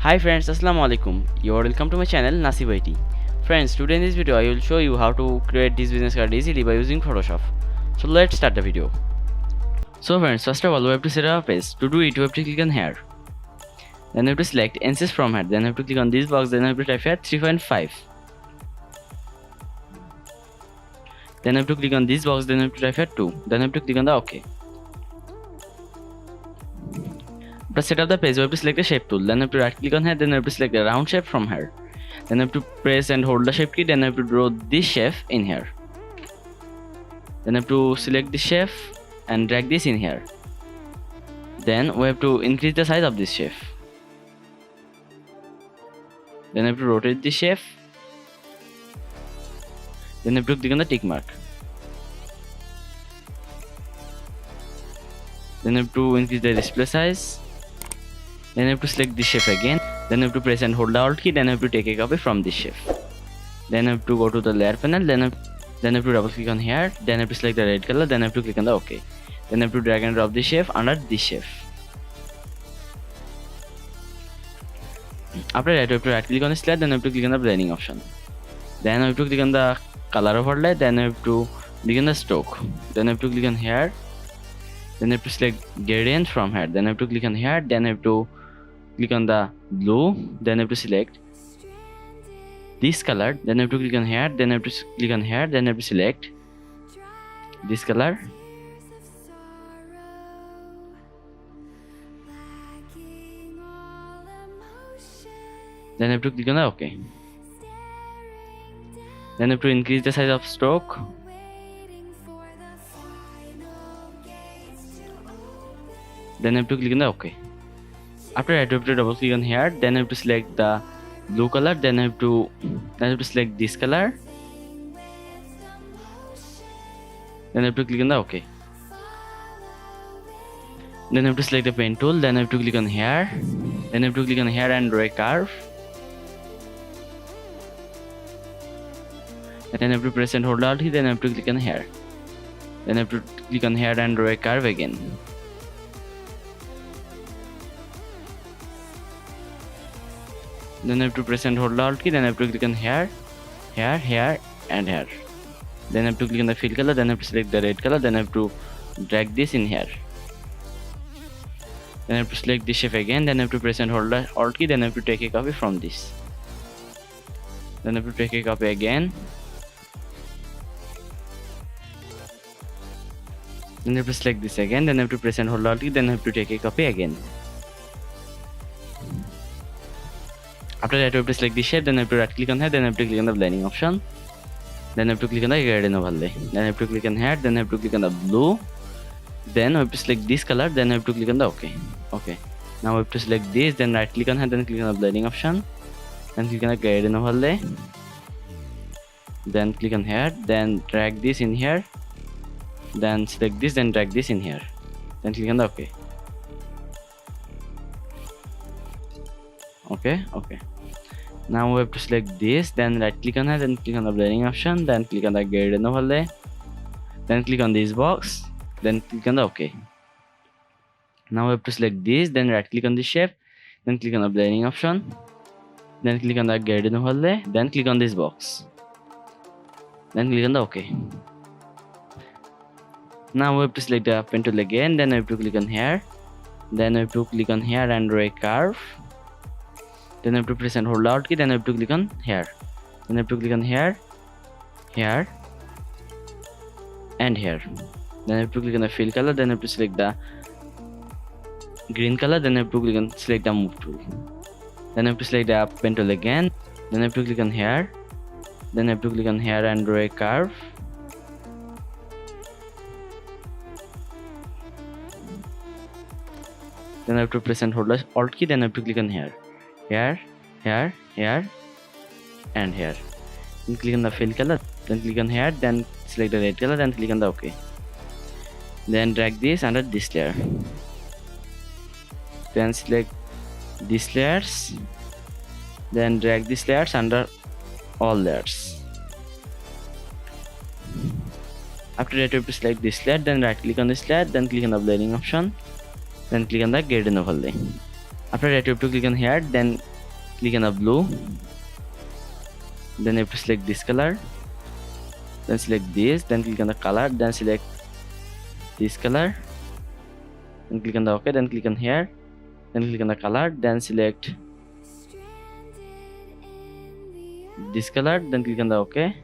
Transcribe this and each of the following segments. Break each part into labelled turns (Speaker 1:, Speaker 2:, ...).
Speaker 1: Hi friends, Assalamu alaikum. You are welcome to my channel Nasib IT. Friends, today in this video I will show you how to create this business card easily by using Photoshop. So let's start the video. So friends, first of all we have to set up a page. To do it we have to click on here. Then we have to select insist from here. Then we have to click on this box. Then we have to type here 3.5. Then we have to click on this box. Then we have to type here 2. Then we have to click on the OK. To set up the page we have to select the shape tool. Then we have to right click on here. Then we have to select the round shape from here. Then we have to press and hold the shape key. Then we have to draw this shape in here. Then we have to select the shape and drag this in here. Then we have to increase the size of this shape. Then we have to rotate the shape. Then we have to click on the tick mark. Then we have to increase the display size. Then we have to select this shape again. Then we have to press and hold the Alt key. Then we have to take a copy from this shape. Then we have to go to the layer panel. Then we have to double click on here. Then we have to select the red color. Then we have to click on the OK. Then we have to drag and drop this shape under this shape. After that we have to right click on this layer. Then we have to click on the blending option. Then we have to click on the color overlay. Then we have to click on the stroke. Then we have to click on here. Then we have to select gradient from here. Then we have to click on here. Then we have to click on the blue. Then we have to select this color. Then we have to click on here. Then we have to click on here. Then we have to select this color. Then I have to click on the OK. Then I have to increase the size of stroke. Then I have to click on the OK. After that, I have to double click on here. Then I have to select the blue color. Then I have to select this color. Then I have to click on the OK. Then I have to select the pen tool. Then I have to click on here. Then I have to click on here and draw a curve. Then I have to press and hold Alt. Then I have to click on here. Then I have to click on here and draw a curve again. Then I have to press and hold Alt key. Then I have to click on here, here, and here. Then I have to click on the fill color. Then I have to select the red color. Then I have to drag this in here. Then I have to select this shape again. Then I have to press and hold the Alt key. Then I have to take a copy from this. Then I have to take a copy again. Then I have to select this again. Then I have to press and hold Alt key. Then I have to take a copy again. After that, I have to select this shape. Then I have to right click on here. Then I have to click on the blending option. Then I have to click on the gradient overlay. Then I have to click on here. Then I have to click on the blue. Then I have to select this color. Then I have to click on the OK. Okay. Now I have to select this. Then right click on here. Then click on the blending option. Then click on the gradient overlay. Then click on here. Then drag this in here. Then select this. Then drag this in here. Then click on the OK. Okay. Now we have to select this. Then right click on here. Then click on the blending option. Then click on the gradient overlay. Then click on this box. Then click on the OK. Now we have to select this. Then right click on this shape. Then click on the blending option. Then click on the gradient overlay. Then click on this box. Then click on the OK. Now we have to select the pen tool again. Then I have to click on here. Then I have to click on here and draw a curve. Then I have to press and hold Alt key. Then I have to click on here. Then I have to click on here, and here. Then I have to click on the fill color. Then I have to select the green color. Then I have to click on select the move tool. Then I have to select the pen tool again. Then I have to click on here. Then I have to click on here and draw a curve. Then I have to press and hold the Alt key. Then I have to click on here, and here. Then click on the fill color. Then click on here. Then select the red color. Then click on the OK. Then drag this under this layer. Then select these layers. Then drag these layers under all layers. After that, you have to select this layer. Then right click on this layer. Then click on the blending option. Then click on the gradient overlay. After that, you have to click on here, then click on the blue, then you have to select this color, then select this, then click on the color, then select this color, then click on the OK, then click on here, then click on the color, then select this color, then click on the OK,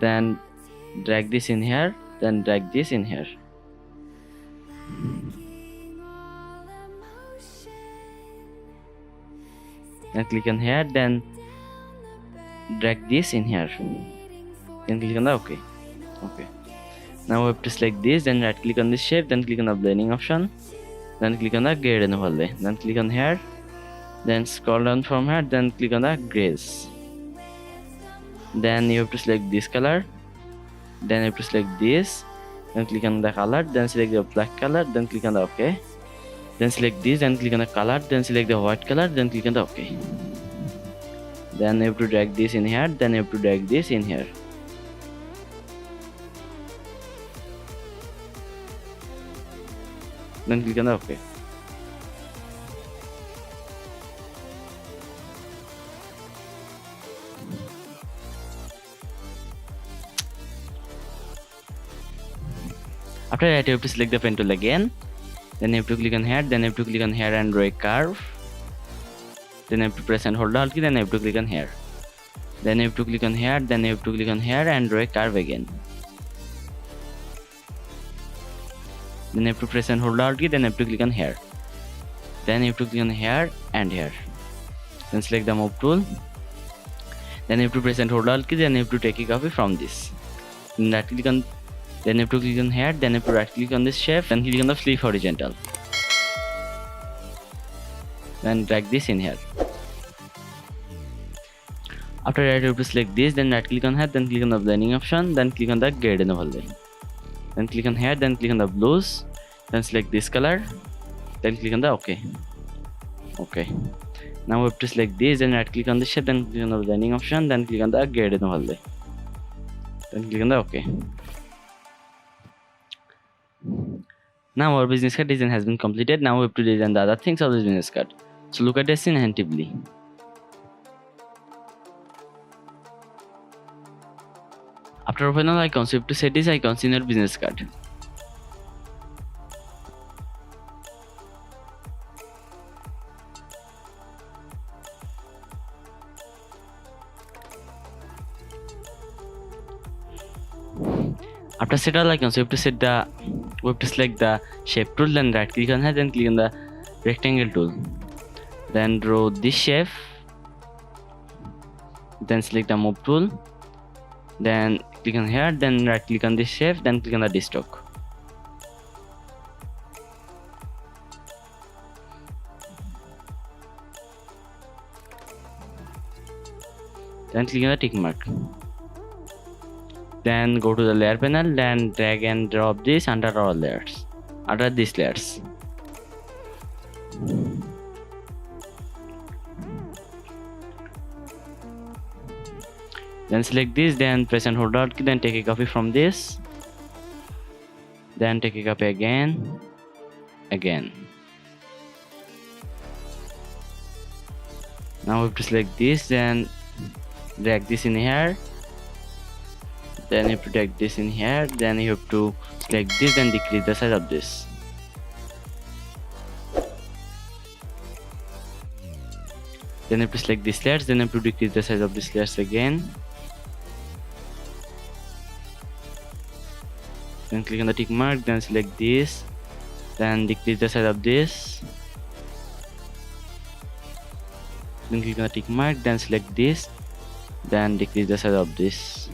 Speaker 1: then drag this in here, then drag this in here, then click on here, then drag this in here, then click on the OK. Now we have to select this, then right click on this shape, then click on the blending option, then click on the gradient overlay, then click on here, then scroll down from here, then click on the grays, then you have to select this color, then you have to select this, then click on the color, then select the black color, then click on the OK, then select this, then click on the color, then select the white color, then click on the OK, then you have to drag this in here, then you have to drag this in here, then click on the OK. After that, you have to select the pen tool again, then you have to click on here, then you have to click on here and draw a curve, then you have to press and hold the Alt key, then you have to click on here, then you have to click on here, then you have to click on here and draw a curve again, then you have to press and hold the Alt key, then you have to click on here, then you have to click on here and here, then select the move tool, then you have to press and hold the Alt key, then you have to take a copy from this, then right click on, then you have to click on here, then you have to right click on this shape, then click on the flip horizontal, then drag this in here. After that, you have to select this, then right click on here, then click on the blending option, then click on the gradient overlay, then click on here, then click on the blues, then select this color, then click on the OK. Now we have to select this, then right click on the shape, then click on the blending option, then click on the gradient overlay, then click on the OK. Now our business card design has been completed. Now we have to design the other things of this business card. So look at this attentively. After open all icons, you have to set these icons in your business card. After set all icons, we have to select the shape tool, then right click on it, then click on the rectangle tool, then draw this shape, then select the move tool, then click on here, then right click on this shape, then click on the destock, then click on the tick mark, then go to the layer panel, then drag and drop this under all layers, under these layers. Then select this, then press and hold Alt key, then take a copy from this, then take a copy again. Now we have to select this, then drag this in here, then you have to drag this in here, then you have to select this, then decrease the size of this. Then you have to select these layers, then you have to decrease the size of these layers again. Then click on the tick mark, then select this, then decrease the size of this. Then click on the tick mark, then select this, then decrease the size of this.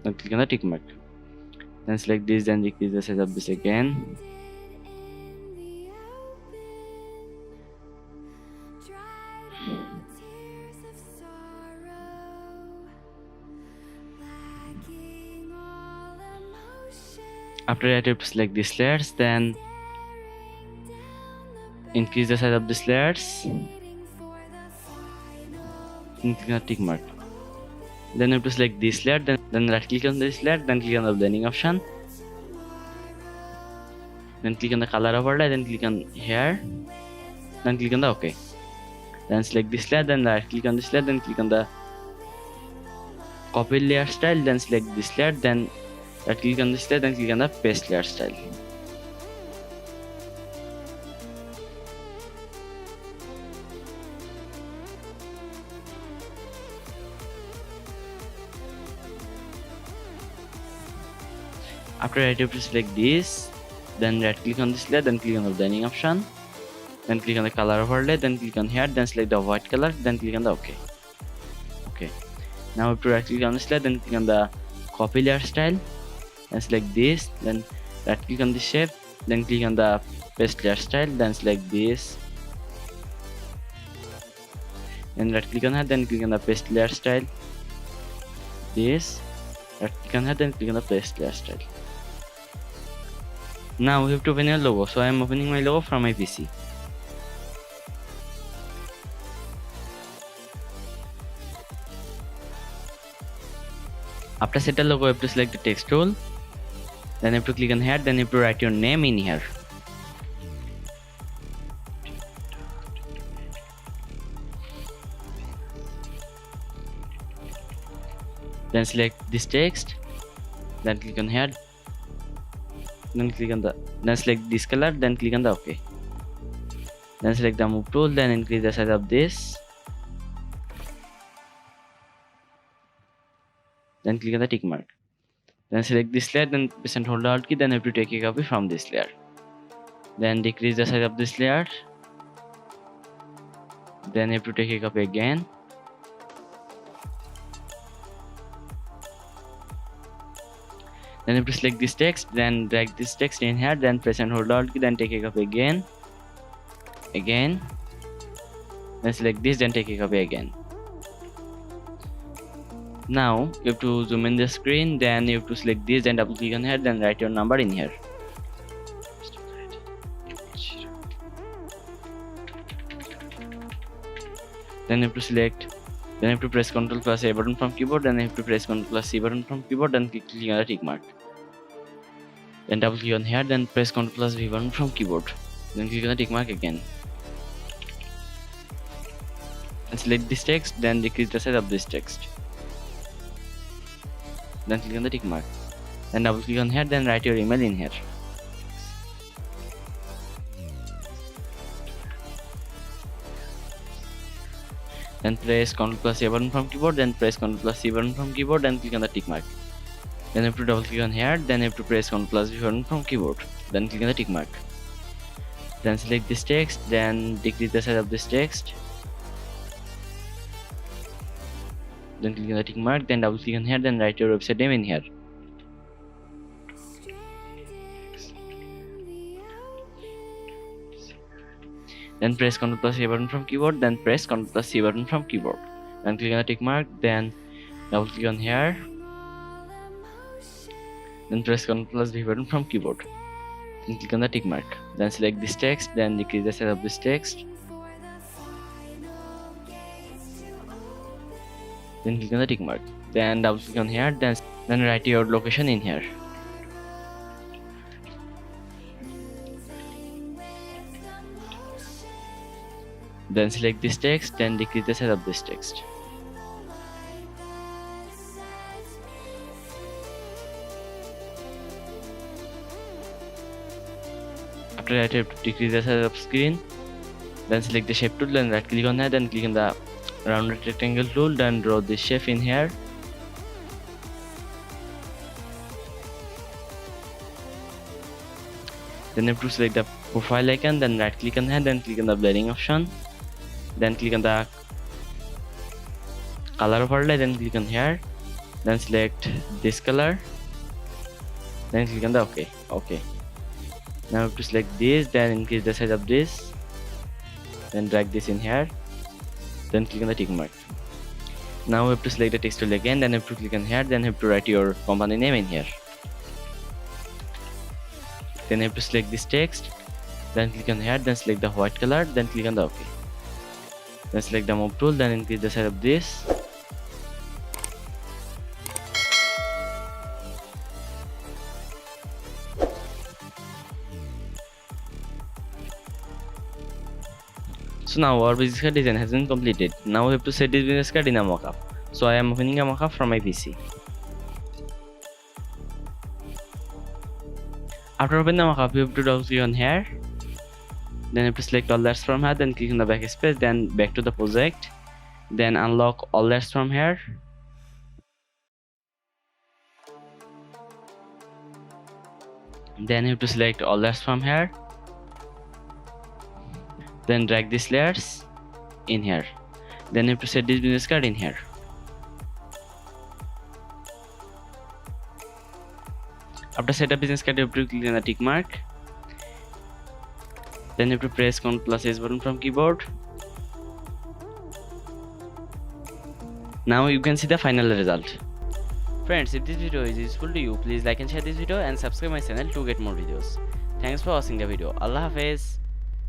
Speaker 1: Then click on the tick mark, then select this, then decrease the size of this again. After that, you have to select these layers, then increase the size of these layers, and click on the tick mark. Then you have to select this layer, then right click on this layer, then click on the blending option, then click on the color overlay, then click on here, then click on the OK. Then select this layer, then right click on this layer, then click on the copy layer style, then select this layer, then right click on this layer, then click on the paste layer style. After that, you have to select this, then right click on this layer, then click on the blending option, then click on the color overlay, then click on here, then select the white color, then click on the OK. Okay. Now to right click on this layer, then click on the copy layer style, and select this, then right click on the shape, then click on the paste layer style, then select this, and right click on here, then click on the paste layer style, this, right click on here, then click on the paste layer style. Now we have to open your logo, so I am opening my logo from my PC. After set a logo, you have to select the text tool, then you have to click on here, then you have to write your name in here. Then select this text, then click on here, then select this color, then click on the OK. Then select the move tool, then increase the size of this, then click on the tick mark. Then select this layer, then press and hold the Alt key, then you have to take a copy from this layer. Then decrease the size of this layer, then you have to take a copy again. Then you have to select this text, then drag this text in here, then press and hold Alt key, then take a copy again, then select this, then take a copy again. Now you have to zoom in the screen, then you have to select this, then double click on here, then write your number in here. Then you have to press Ctrl plus A button from keyboard, then you have to press Ctrl plus C button from keyboard, then click on the tick mark. Then double click on here, then press Ctrl plus V button from keyboard, then click on the tick mark again. And select this text, then decrease the size of this text. Then click on the tick mark. Then double click on here, then write your email in here. Then press Ctrl plus A button from keyboard, then press Ctrl plus C button from keyboard, then click on the tick mark. Then you have to double click on here, then you have to press Ctrl plus V button from keyboard, then click on the tick mark. Then select this text, then decrease the size of this text. Then click on the tick mark, then double click on here, then write your website name in here. Then press Ctrl plus A button from keyboard, then press Ctrl plus C button from keyboard, then click on the tick mark, then double click on here, then press Ctrl plus V button from keyboard, then click on the tick mark. Then select this text, then decrease the size of this text, then click on the tick mark, then double click on here, then write your location in here. Then select this text, then decrease the size of this text. After that, you have to decrease the size of screen, then select the shape tool, then right click on that, then click on the rounded rectangle tool, then draw this shape in here. Then you have to select the profile icon, then right click on that, then click on the blending option, then click on the color overlay, then click on here, then select this color, then click on the OK. Now you have to select this, then increase the size of this, then drag this in here, then click on the tick mark. Now we have to select the text tool again, then you have to click on here, then you have to write your company name in here. Then you have to select this text, then click on here, then select the white color, then click on the OK. Then select the move tool, then increase the size of this. So now our business card design has been completed. Now we have to set this business card in a mockup. So I am opening a mockup from my PC. After opening the mockup, you have to double click on here. Then you have to select all layers from here. Then click on the backspace. Then back to the project. Then unlock all layers from here. Then you have to select all layers from here. Then drag these layers in here. Then you have to set this business card in here. After set up business card, you have to click on the tick mark. Then you have to press Ctrl+S button from keyboard. Now you can see the final result. Friends, if this video is useful to you, please like and share this video and subscribe my channel to get more videos. Thanks for watching the video. Allah Hafiz.